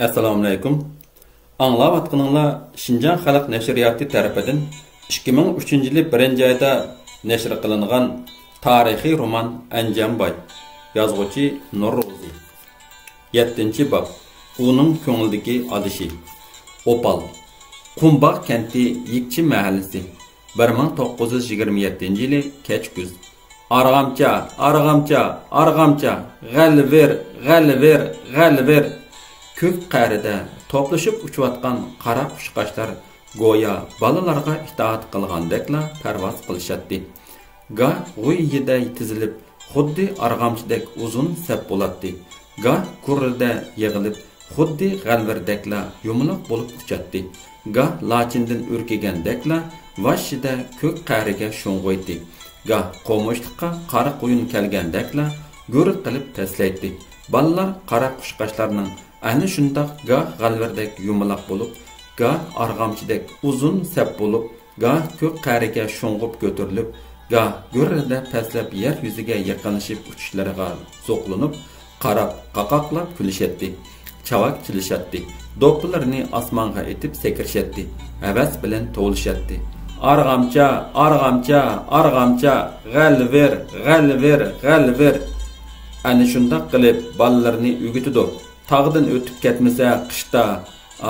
Assalomu alaykum. Anglayotganinglar Şinjan Xalq Nashriyati tarafidan 2003-yil 1-oyda nashr qilingan tarixiy roman Anjanboy. Yozuvchi Nurro'zi. 7-bob. Uning ko'ngildagi odishi. Opal. Qumbaq kenti Yikchi mahallasi. 1927-yili kech kuz. Arg'amcha, arg'amcha, arg'amcha, g'alver, g'alver, g'alver. Ko'k qa'rida to'plashib uchayotgan qara qushqashlar go'yo balalarga itoat qilgandekla parvoz qilishadi. Ga g'o'yida tizilib, xuddi arg'amchidek uzun sap bo'ladi. Ga kurrida yig'ilib, xuddi g'alvirdekla yumaloq bo'lib uchadi. Ga lachindan urkigandekla vashida ko'k qa'riga sho'ng'oydi. Ga qo'moshliqqa qara qo'yin kelgandekla go'r qilib taslaydi. Balalar qara qushqashlarning ana shundoq ga g'alvirdek yumaloq bo'lib, ga arg'amchidek uzun sap bo'lib, ga ko'k qa'riga sho'ng'ib ko'tarilib, ga go'rida pastlab yer yuziga yaqinlashib uchishlariga zo'qlanib, qarab qaqoqlab kulishadi. Chavak chilishadi. Do'ppilarini osmonga etib sekrishadi. Havas bilan to'lishadi. Arg'amcha, arg'amcha, arg'amcha, g'alver, g'alver, g'alver. Ana shundoq qilib balalarni o'gitidi. Tog'dan o'tib ketmasa qishda,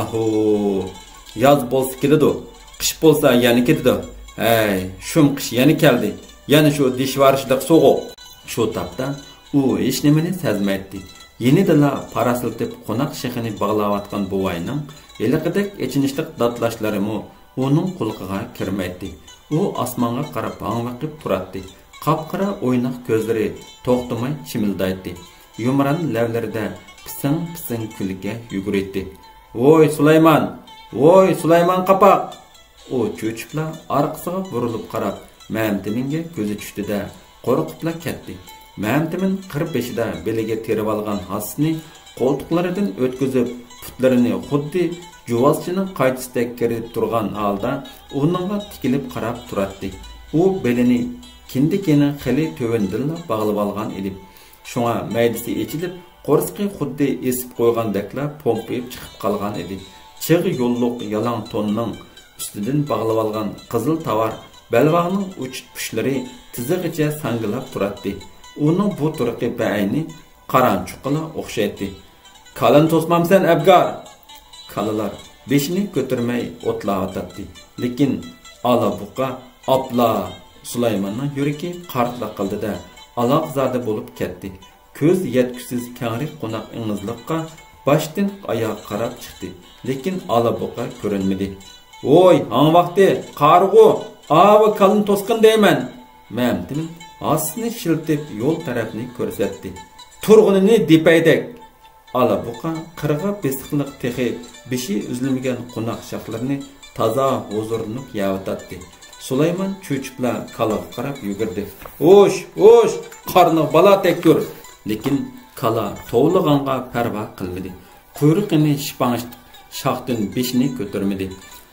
aho, yoz bo'lsa keladi. Qish bo'lsa yana ketadi. Hey, shum qish yana keldi. Yana shu dishvarishliq so'g'uq. Shu topda u hech nimani sezmaydi. Yenidala parasiltib qo'noq shexini bog'layotgan buvayning eliqidek echinishliq datlashlari uning qulqiga kirmaydi. U osmonga qarab bang'aqib turadi. Qapqara o'ynoq ko'zlari to'xtamay chimildaydi. Yumran lavlarida pising kulga yugurdi. "Voy Sulaymon! Voy Sulaymon qapoq!" U cho'chibla orqasiga burilib qarab, Mamtiminga ko'zi tushdi-da, qo'rqibla ketdi. Mamtimin qir beshida beliga terib olgan hasni qo'ltiqlaridan o'tkazib, putlarini xuddi juvozchining qaytisidek kirib turgan holda uningga tikilib qarab turadi. U belini kindikini xili tövendilla bog'lab olgan edi. Shunga maydisi echilib, qo'rsqi xuddi esib qo'ygandekla pompib chiqib qolgan edi. Chig'i yo'lliq yalang tonning ustidan bog'lab olgan qizil tovar balvog'ning uch pushlari tizig'icha sangilab turadi. Uning bu turqi bayni qaranchuqqa o'xshaydi. "Qalin to'smamsan, Abgar!" Qalalar beshini ko'tarmay o'tlayotdi. Lekin alabuqa apla Sulaymonning yuragi qartla qildi-da, aloqzada bo'lib ketdi. Ko'z yetkusiz kangri qo'noq ingizliqqa boshdan oyoq qarab chiqdi. Lekin alabuqa ko'rinmadi. "Voy, hang vaqti, qarg'u, ava qalin to'sqin deyman." Mamtim asni shiltib yo'l tarafni ko'rsatdi. "Turg'unini depaydek." Alabuqa qirg'a besiqliq texi beshi uzilmagan qo'noq shaqlarni toza huzurlanib yavatdi. Sulaymon cho'chibla kalaga qarab yugurdi. "O'sh, o'sh, qarni balo tekkur." Lekin kala tovlig'anga parvo qilmadi. Quyruqini shipang'ishib, shoxdan beshini ko'tarmadi.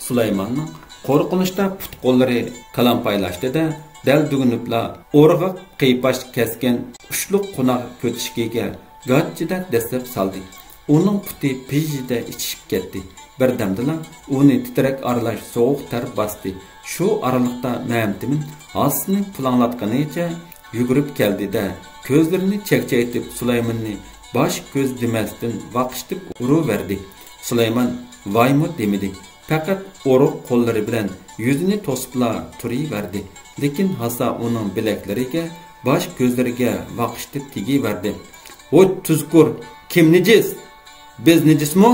Sulaymonning qo'rqinishda put qo'llari qalampaylashdi-da, dal dugunibla o'rg'a qiypash kesgan ushluq qo'noq ko'tishkiga g'achchida dasab soldi. Uning puti pejida ichishib ketdi. Birdamdala uni titrak aralash sovuq ter bosdi. Shu aralıqda Mamtimin asni pulanglatganicha yugurib keldi-da, ko'zlarini chekchaytib Sulaymonni bosh ko'z demasdan vaqishtib uraverdi. Sulaymon vaymo demidi. Faqat o'ruq qo'llari bilan yuzini to'sibla turaverdi. Lekin hasa uning bilaklariga, bosh ko'zlariga vaqishtib tegiverdi. "O't tuzkur, kim necis? Biz necismi?"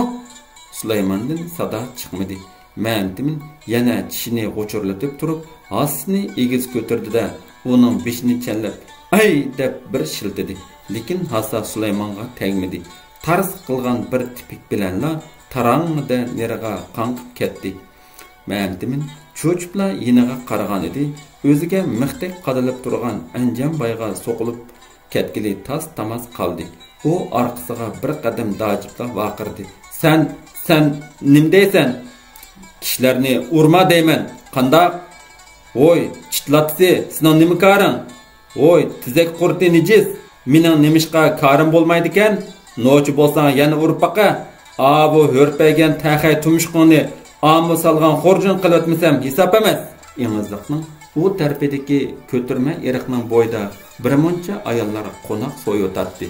Sulaymondan sada chiqmadi. Mamtimin yana tishini g'o'chirlatib turib, asni egiz ko'tardi-da, uning beshini challab, "Ay!" deb bir shiltidi. Lekin hasa Sulaymonga tegmadi. Tarz qilgan bir tipik bilanla tarangida neriga qanqib ketdi. Mamtimin cho'chibla yiniga qaragan edi. O'ziga mixdek qadalib turgan Anjanboyga so'qilib ketgili tas-tamas qoldi. U orqasiga bir qadam dajibla vaqirdi. Sen nim deysan? Kishilarni urma deyman. Qandoq? Voy, chitlatsi, sining nima qaring? Voy, tizak qurti nejiz. Mening nimishqa qarim bo'lmaydi ekan? Nochi bo'lsang yana urib baqa. bu hörpəgən təxəy tumuşqını amı salğan xorjun qılıb etməsəm hesab emas. Eğizlikning u tarafidagi ko'tirma eriqning bo'yida birmuncha ayollar qo'noq so'yotadi.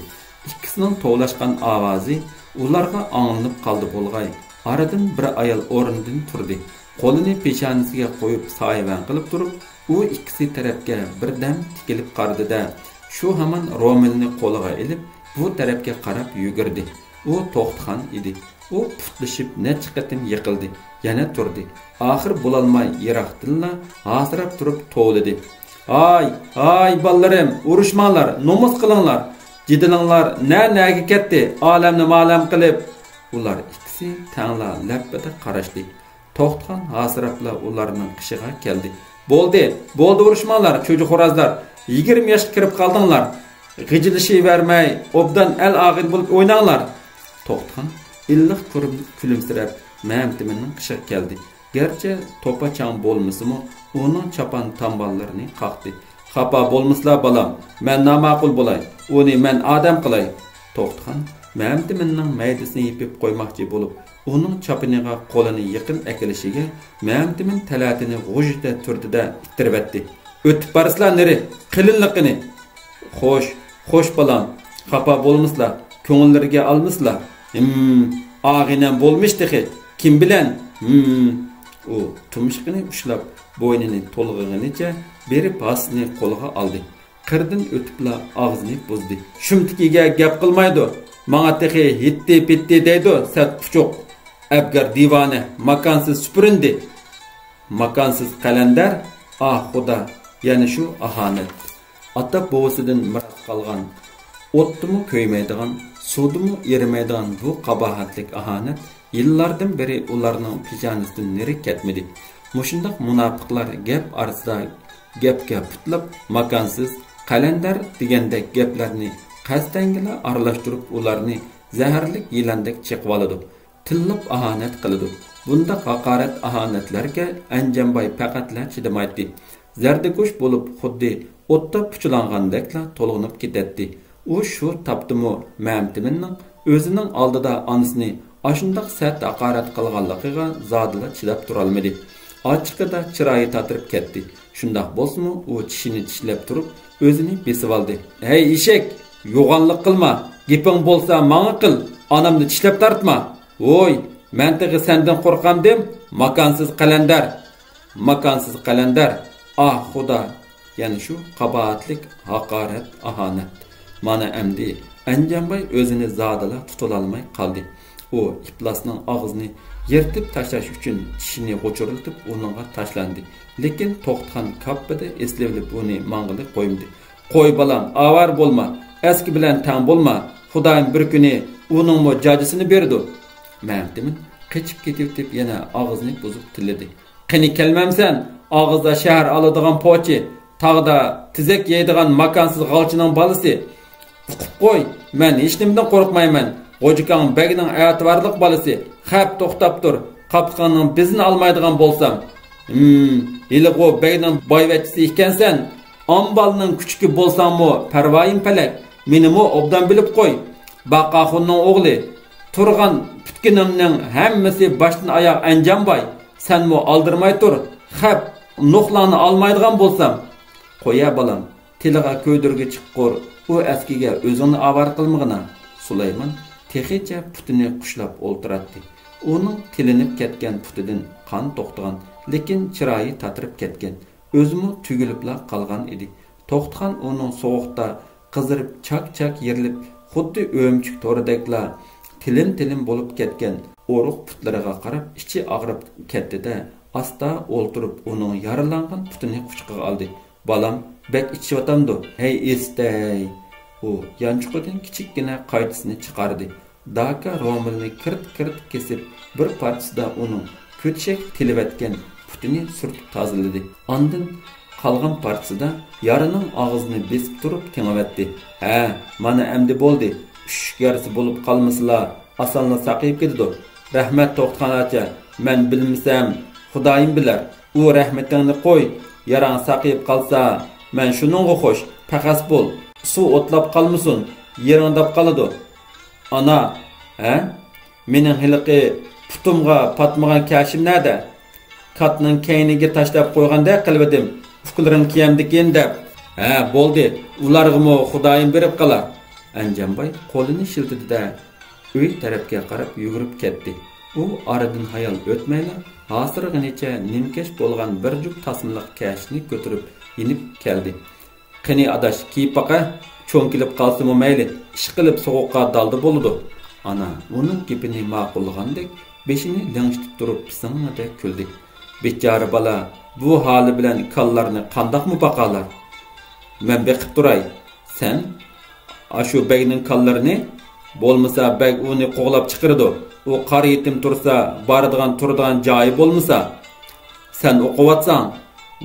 İkisining tovlashgan ovozi ularga anglanib qoldi bo'lg'ay. Aradan bir ayol o'rnidan turdi. Qo'lini peshonasiga qo'yib soyavan qilib turib, u ikkisi tarafga birdan tikilib qaradi-da, shu hamon Romelni qo'liga ilib, bu tarafga qarab yugurdi. U to'xtagan edi. U putlashib necha qatim yiqildi, yana turdi. Oxir bo'lolmay yiroqdilla hasirab turib to'lidi. Ay ballalarim, urushmanglar, nomus qilinglar. Jidilinglar, naga ketdi, olamni ma'lum qilib. Ular ikkisi tangla labbada qarashdi. To'xtagan hasirabla ularning qishiga keldi. Bo'ldi urushmanglar, cho'jiq xo'razlar. 20 yoshga kirib qoldinglar. G'ijilishib vermay, obdan el og'ir bo'lib o'ynanglar. To'xtagan illiq kulimsirab Ma'mtiminning qishiga keldi. Gerçi topaçan bo'lmasimi, onun chapan tamballarini qaqdi. Xafa bo'lmaslar balam, men namaqul bo'lay. Uni men odam qilay. To'xtagan Ma'mtiminning maydasini yepib qo'ymoqchi bo'lib, uning chapiniga qo'lini yaqin akilishiga Ma'mtimin talatini g'ujda turdida ittiribdi. O'tib barsizlar neri? Qilinliqini. Xo'sh balam, xafa bo'lmaslar, ko'ngillariga olmaslar. Ağinem bo'lmishdi. Kim bilan? O tumshqini ushlab, bo'ynini to'lg'ig'inicha berib pasni qo'lga oldi. Qirdan o'tibla og'zini buzdi. Shumtikiga gap qilmaydi. Menga texi hitti-pitti deydi, sat puchuq. Abgar divona, makonsiz supurindi. Makonsiz qalandar, xudo, yana shu ahonat. Ota bovisidan miras qolgan, o'tdimi ko'ymaydigan, suvdimi erimaydigan bu qabahatlik ahonat yillardan beri ularning pijamasidan neri ketmedi. Mushundaq munofiqlar gap arsida gapga putlab, makonsiz qalandar degandek gaplarni qasdangila aralashtirib ularni zaharlik yilandek chiqib oladi. Tillab ahonat qiladi. Bunda haqorat ahonatlarga Anjambay faqatla chidamaydi. Zardakush bo'lib xuddi o'tda puchulangandekla to'lg'inib ketadi. U shu tapdimi Ma'mtiminning o'zining oldida onasini ashundaq sat haqorat qilganligiga zodila chidab tura olmadi. Ochiqida chiroyi tatirib ketdi. Shundaq bo'lsa-mu, u tishini tishlab turib, o'zini besib oldi. "Hey eshak, yo'g'onlik qilma. Gaping bo'lsa, menga qil. Onamni tishlab tortma. Voy, men tag'i sendan qo'rqamdim. Makonsiz qalandar. Makonsiz qalandar. Xudo." Ya'ni shu qabohatlik, haqorat, ahonat. Mana endi Anjambay o'zini zodila tutolmay qoldi. U iplasning og'zini yirtib tashlash uchun tishini g'o'chiriltib uningga tashlandi. Lekin to'xtagan kappida eslevlib uni mang'ili qo'ymadi. "Qo'y balam, avar bo'lma. Eski bilan tang bo'lma. Xudoyim bir kuni uning mojajisini berdi." Ma'mtimin qechib ketib yana og'zini buzib tiladi. "Qani kelmamsan, og'izda shahar oladigan pochi, tog'da tizak yeydigan makonsiz g'alchining bolasi. Qo'y, men hech nimdan qo'rqmayman. Qo'jikan begining ayatvarlik bolasi. Xap to'xtab tur. Qapqonning bizni olmaydigan bo'lsam. Hiliqo begining boyvachisi ekansan. Ambalning kuchki bo'lsam-mu, parvoyim palak. Menimi obdan bilib qo'y. Baqaxunning o'g'li. Turgan putkinimning hammasi boshdan oyoq Anjambay. Senmi oldirmay tur. Xap nuqlarni olmaydigan bo'lsam. Qo'ya balam. Tiliga ko'ydirgi chiqqur. U askiga o'zini avar qilmag'ina. Sulaymon texicha putini qushlab o'ltiradi. Uning tilinib ketgan putidan qon to'xtagan, lekin chiroyi tatirib ketgan. O'zimi tugilibla qolgan edi. To'xtagan uning sovuqda qizirib chak-chak yerilib, xuddi o'mchik to'ridakla tilim bo'lib ketgan o'ruq putlariga qarab ichi og'rib ketdi-da, asta o'ltirib uning yaralangan putini quchqiga oldi. "Balam, bek ichyapamdi. Hey estay." U yanchuqidan kichikkina qaytisini chiqardi. Daka Romelni kirt kesib, bir parchasida uning ko'tshak tilivatgan putini surtib tozaladi. Ondan qolgan parchasida yarining og'zini besib turib tingavatdi. Mana endi bo'ldi. Ushgarsi bo'lib qolmaslar, osonla saqib ketdi. Rahmat to'xtagan acha. Men bilmasam, Xudoyim bilar. U rahmatingni qo'y. Yarang saqib qolsa, men shuningga xo'sh, paqas bo'l. Suv o'tlab qolmasin, yeringdab qoladi. Ana, Mening hiliqi putumga patmagan kashim nerede? Katning keyniga tashlab qo'yganda qildim. Uklarim kiyamdikin deb. Ha, bo'ldi. Ularga Xudoyim berib qolar. Anjambay qo'lini shiltidi-da uy tarafga qarab yugurib ketdi. U aradan hayal o'tmayla hozirg'icha nimkesh bo'lgan bir jup tasmliq kashni ko'tarib inib keldi. Qani adash kiyib baqa, cho'nkilib qolsa-mu mayli, ish qilib sovuqqa daldi bo'ladi. Ana uning gapini ma'qullagandek beshini lingshitib turib pisingda kuldi. Bechora bola bu holi bilan kallarni qandoqmi baqalar? Men beqib turay. Sen ashu begning kallarini bo'lmasa beg uni qo'g'lab chiqirdi. U qari yetim tursa, boradigan turadigan joyi bo'lmasa, sen o'qivatsan,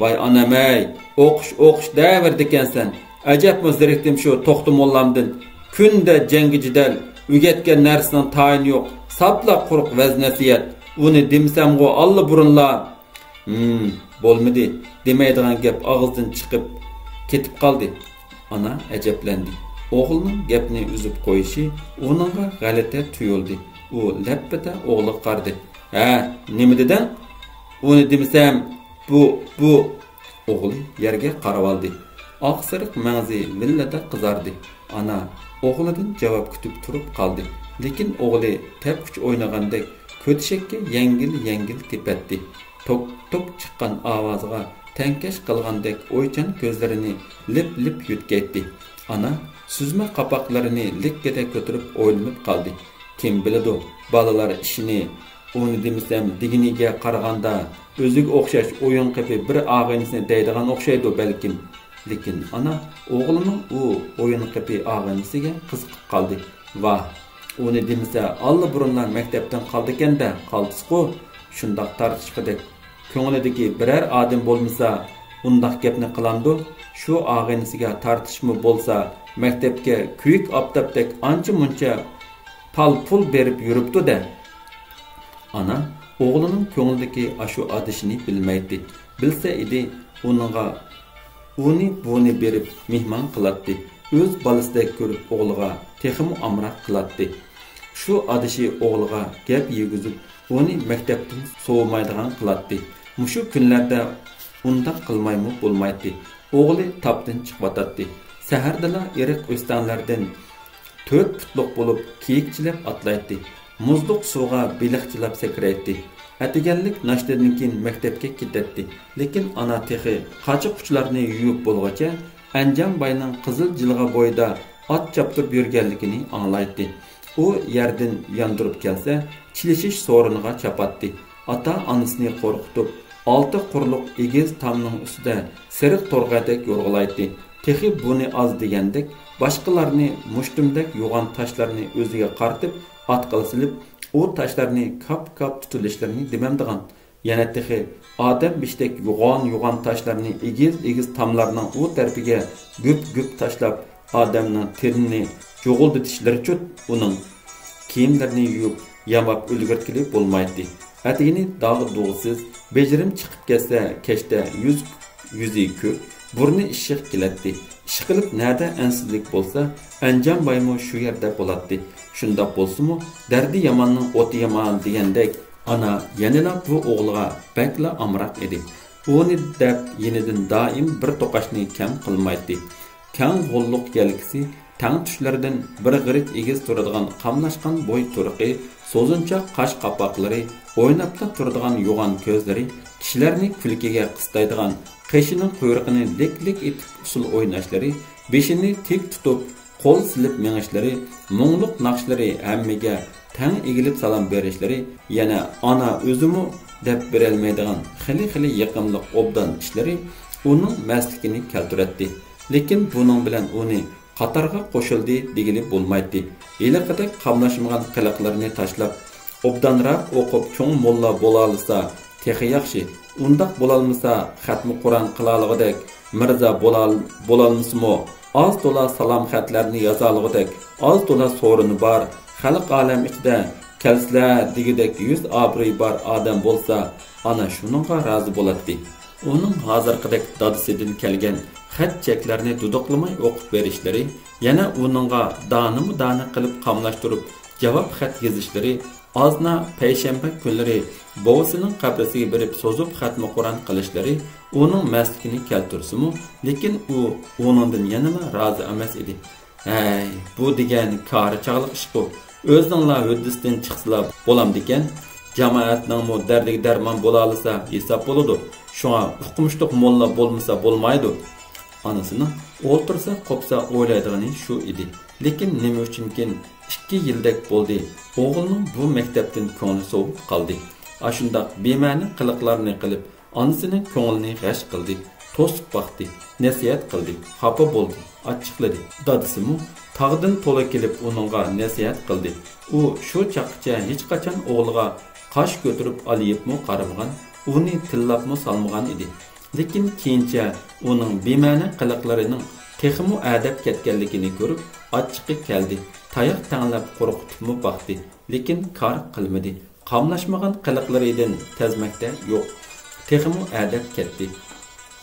voy onamay, o'qish daverdi ekansan. Ajabmi zerikdim shu to'xti mollamdan. Kunda jangi jidal, o'getgan narsaning tayini yo'q. Sapla quruq vaznasiyat. Uni demsamgo alla burunla. Bo'lmadi. Demaydigan gap og'izdan chiqib ketib qoldi. Ana ajablandi. O'g'lining gapni uzib qo'yishi uningga g'alati tuyuldi. U lappata o'g'li qardi. Ha, nima dedan? Uni demsam, bu o'g'li yerga qarab oldi. Oqsiriq mag'zi villada qizardi. Ana o'g'lidan javob kutib turib qoldi. Lekin o'g'li tepkuch o'ynagandek ko'tishakka yengil tepatdi. Tok chiqqan ovozga tankash qilgandek o'ychan ko'zlarini lip yutgatdi. Ana suzma qapoqlarini likkada ko'tarib o'ylanib qoldi. Kim biladi, balalar ishini uni demisam diginiga qaraganda o'ziga o'xshash o'yin qilib bir og'inisini deydigan o'xshaydi balkim. Lekin ana o'g'lining u o'yin qilib og'inisiga qiziqib qoldi. Va uni demisa alla burunlar maktabdan qoldi ekanda, qoldisi-ku, shundoq tartishqidek ko'nglidagi biror odam bo'lmasa, undaq gapni qilamdi. Shu og'inisiga tartishmi bo'lsa, maktabga kuyik oftobdek ancha-muncha pul berib yuribdi-da. Ana o'g'lining ko'nglidagi ashu adishini bilmaydi. Bilsa edi, uni buni berib mehmon qiladi. O'z balasidek ko'rib o'g'liga texim amroq qiladi. Shu adishi o'g'liga gap yegizib, uni maktabdan so'maydigan qiladi. Mushu kunlarda undaq qilmaymi bo'lmaydi. O'g'li tapdan chiqvatadi. Sahardala eriq o'stanlardan 4 putluq bo'lib kiyikchilab atlaydi. Muzluq suvga beliqchilab sakraydi. Atiganlik nashtadan keyin maktabga ketadi. Lekin ana texi qachiq quchlarni yuyib bo'lgacha Anjambayning qizil jilg'a bo'yida ot choptirib yurganligini anglaydi. U yerdan yondirib kelsa, chilishish so'riniga chapatdi. Ata onasini qo'rqitib, 6 qurluq egiz tamning ustida siriq to'rg'adek yo'rg'alaydi. Texi buni az degandek, boshqalarni mushtumdek yo'g'on toshlarni o'ziga qartib, atqa silib, u toshlarni kap tutilishlarini demamdigan. Yana texi odam bishtek yo'g'on toshlarni egiz tamlarning u tarafiga gup tashlab, odamning terini jo'g'ilditishlari uchun uning kiyimlarini yuvib, yamab ulgurtkili bo'lmaydi. Atini dog'i-dug'siz, bejirim chiqib ketsa, kechda yuzi ko'p, burni ishiq keladi. Ish qilib nada ansizlik bo'lsa, Anjambaymo shu yerda bo'ladi. Shundoq bo'lsa-mu, dardi yomonning o'ti yomon degandek, ana yanada bu o'g'liga bakla amroq edi. Uni deb yenidan doim bir to'qashni kam qilmaydi. Kang g'olluq yelkisi tang tushlardan bir g'irik egiz turadigan qamlashgan bo'y turqi, so'zinchoq qash qapoqlari, o'ynabla turadigan yo'g'on ko'zlari kishilarni kulkiga qistaydigan, qeshining quyruqini lik etib usul o'ynashlari, beshini tik tutib, qo'l silib mengishlari, mungluq naqshlari hammaga tang egilib salom berishlari, yana ana o'zimi deb berolmaydigan xili yaqinliq obdan ishlari uning mastligini keltiradi. Lekin buning bilan uni qatarga qo'shildi degili bo'lmaydi. Eliqidek qamlashmagan qiliqlarni tashlab, obdanroq o'qib cho'ng molla bo'la olsa, texi yaxshi. Undaq bo'la olmasa, xatmi Qur'on qila olgudek, mirza bo'la olmasmi, oz to'la salom xatlarni yoza olgudek, oz to'la so'rini bor, xalq olam ichida kelsizlar degidek 100 obro'y bor odam bo'lsa, ana shuningga rozi bo'ladi. Uning hozirgidek dadisidan kelgan xat cheklarni duduqlamay o'qib berishlari, yana uningga dani qilib qamlashtirib javob xat yozishlari Azna payshanba kunlari bovisining qabrisiga berib so'zib xatmi Qur'on qilishlari uning masligini keltirsimu, lekin u uningdan yanama rozi emas edi. Hey, bu degan kari chaqliq ish bu. O'zinglar huddisdan chiqsizlar bo'lamdikan, jamoatning mu dardiga darmon bo'la olsa hisob bo'ladi. Shunga uqmishliq molla bo'lmasa bo'lmaydi. Anasini o'ltirsa qopsa o'ylaydigani shu edi. Lekin nima uchunkin 2 yildek bo'ldi. O'g'ilning bu maktabdan ko'ngli sovib qoldi. Ashundaq bema'ni qiliqlarni qilib, onasining ko'nglini g'ash qildi. To'sib baqdi, nasihat qildi, xafa bo'ldi, achchiqladi. Dadisimu tag'dan to'la kelib uningga nasihat qildi. U shu chaqcha hech qachon o'g'liga qosh ko'tarib olibmi qaramagan, uni tillabmi salmagan edi. Lekin keyincha uning bema'ni qiliqlarining texmu adab ketganligini ko'rib, achchiqi keldi. Tayoq tanglab qo'rqitibmi baqdi, lekin kar qilmadi. Qamlashmagan qiliqlaridan tazmakda yo'q. Texmu adab ketdi.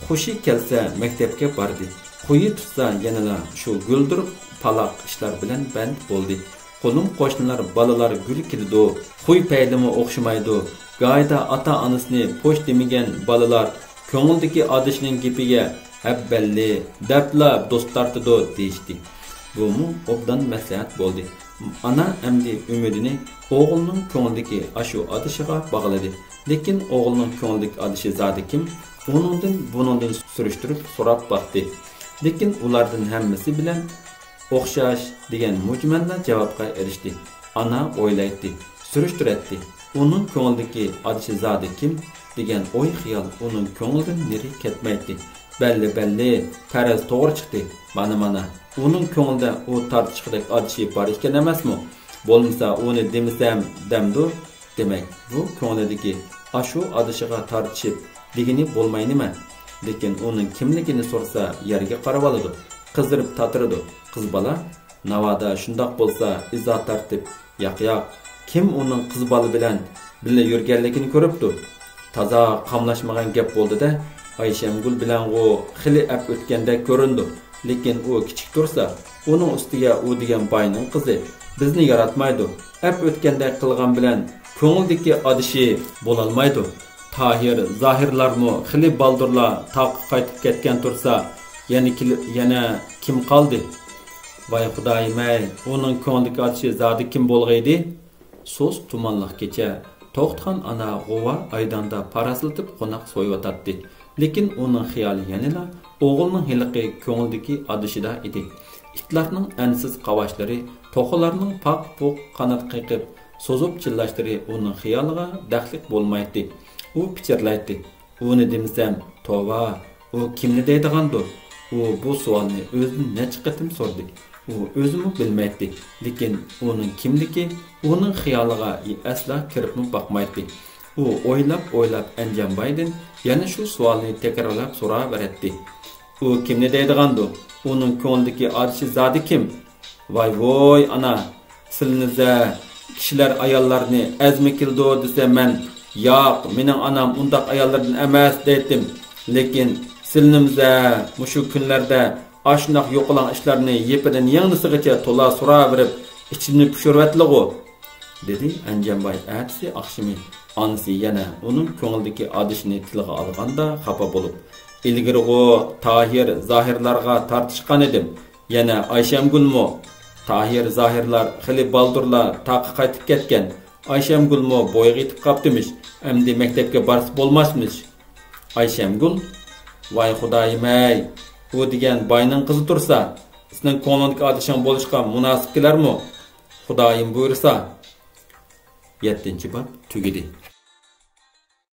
Xushi kelsa maktabga bordi. Xuyi tutsa yanala shu guldirib paloq ishlar bilan band bo'ldi. Qo'lim qo'shnilar balalar gul kildi. Xuy paylimi o'xshamaydi. Gayda ota-onasini po'sh demagan balalar ko'ngildagi odishning gapiga habballi dabla do'st tortidi deyishdi. Bu mu obdan maslahat bo'ldi. Ana endi umidini o'g'lining ko'nglidagi ashu odishiga bog'ladi. Lekin o'g'lining ko'nglidagi odishi zodi kim? Buningdan surishtirib so'rab baqdi. Lekin ulardan hammasi bilan o'xshash degan mujmallar javobga erishdi. Ana o'ylaydi, surishtiradi. Uning ko'nglidagi odishi zodi kim degan o'y xiyol uning ko'nglidan neri ketmaydi. Belli, faraz to'g'ri chiqdi. Mana. Uning ko'nglida u tartishqidek odishi bor ekan emasmi? Bo'lmasa uni demasam damdu. Demak, bu ko'nglidagi ashu odishiga tartishib degini bo'lmaydimi? Lekin uning kimligini so'rsa yerga qarab oladi. Qizdirib tatiradi. Qiz bola navoda shundoq bo'lsa izoh tartib, yo'q. Kim uning qiz bola bilan birga yurganligini ko'ribdi. Toza qamlashmagan gap bo'ldi-da, Ayshamgul bilan u xili ap o'tganda ko'rindi. Lekin u kichik tursa, uning ustiga u degan boyning qizi bizni yaratmaydi. Ap o'tganda qilgan bilan ko'ngildagi odishi bo'la olmaydi. Tahir, Zohirlarmi xili baldurlar taq qaytib ketgan tursa, yana kim qoldi? Voy Xudoyim-ey, uning ko'ngildagi odishi zodi kim bo'lg'aydi? So'z tumanliq kecha To'xtxon ana g'ova aydanda parasiltib qo'noq so'yotadi. Lekin uning xiyoli yanada o'g'ilning hiliqi ko'ngildagi odishida edi. Itlarning ansiz qavashlari, to'qalarning paq-puq qanot qiqib, so'zib chillashlari uning xiyoliga daxlik bo'lmaydi. U pichirlaydi. Uni demasam, tova, u kimni deydigandir? U bu savolni o'zidan necha qatim so'rdi. U o'zimi bilmaydi. Lekin uning kimligi uning xiyoliga asla kiribmi boqmaydi. U o'ylab Anjanbaydan yana shu savolni takrorlab so'raveradi. U kimni deydigandir? Uning ko'nglidagi odishi zodi kim? Voy ana, silniza kishilar ayollarni azmi kildi desa men, yo'q, mening onam undaq ayollardan emas deydim. Lekin silnimza mushu kunlarda ashunaq yo'qolan ishlarni yepidan yanglisigacha to'la so'raverib, ichimni pishirvatligu, dedi Anjanbay ertasi oqshimi. Onasi yana uning ko'ngildagi odishini tilga olganda xafa bo'lib, ilgirg'u Tahir, Zohirlarga tartishgan edim. Yana Ayshamgulmi? Tahir, Zohirlar xili baldurlar taqi qaytib ketgan. Ayshamgulmi bo'yga yetib qoptimish. Endi maktabga borsa bo'lmasmish. Ayshamgul, voy Xudoyim-ey, u degan boyning qizi tursa, sizning ko'nglingdagi odishing bo'lishga munosib kelarmi? Xudoyim buyursa. 7-bob tugidi.